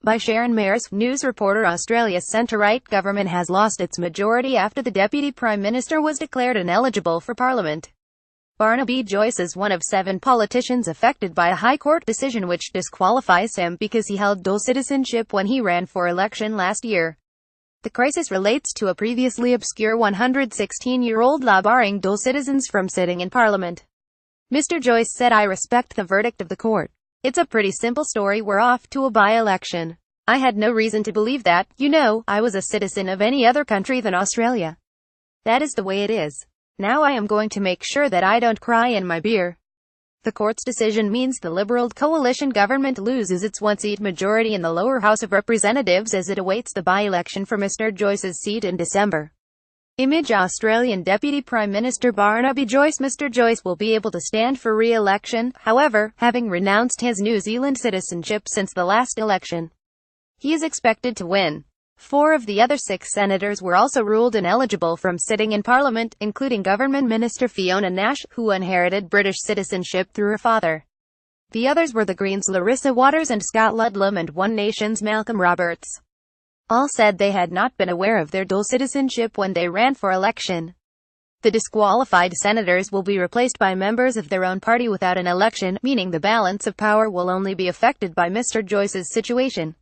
By Sharon Marris, news reporter. Australia's centre-right government has lost its majority after the Deputy Prime Minister was declared ineligible for Parliament. Barnaby Joyce is one of 7 politicians affected by a High Court decision which disqualifies him because he held dual citizenship when he ran for election last year. The crisis relates to a previously obscure 116-year-old law barring dual citizens from sitting in Parliament. Mr. Joyce said, "I respect the verdict of the court. It's a pretty simple story. We're off to a by-election. I had no reason to believe that, I was a citizen of any other country than Australia. That is the way it is. Now I am going to make sure that I don't cry in my beer." The court's decision means the Liberal coalition government loses its one-seat majority in the lower House of Representatives as it awaits the by-election for Mr. Joyce's seat in December. Image: Australian Deputy Prime Minister Barnaby Joyce. Mr. Joyce will be able to stand for re-election, however, having renounced his New Zealand citizenship since the last election. He is expected to win. 4 of the other 6 senators were also ruled ineligible from sitting in Parliament, including Government Minister Fiona Nash, who inherited British citizenship through her father. The others were the Greens' Larissa Waters and Scott Ludlam and One Nation's Malcolm Roberts. All said they had not been aware of their dual citizenship when they ran for election. The disqualified senators will be replaced by members of their own party without an election, meaning the balance of power will only be affected by Mr. Joyce's situation.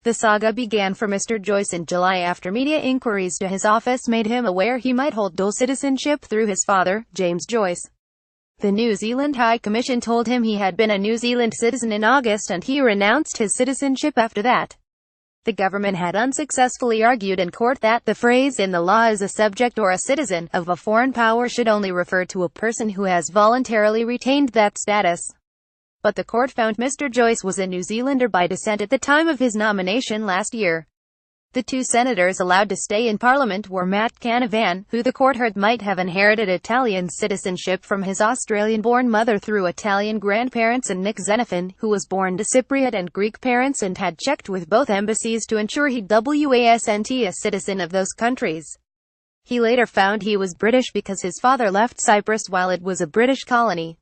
The saga began for Mr. Joyce in July after media inquiries to his office made him aware he might hold dual citizenship through his father, James Joyce. The New Zealand High Commission told him he had been a New Zealand citizen in August and he renounced his citizenship after that. The government had unsuccessfully argued in court that the phrase "in the law as a subject or a citizen" of a foreign power should only refer to a person who has voluntarily retained that status. But the court found Mr. Joyce was a New Zealander by descent at the time of his nomination last year. The 2 senators allowed to stay in Parliament were Matt Canavan, who the court heard might have inherited Italian citizenship from his Australian-born mother through Italian grandparents, and Nick Xenophon, who was born to Cypriot and Greek parents and had checked with both embassies to ensure he wasn't a citizen of those countries. He later found he was British because his father left Cyprus while it was a British colony.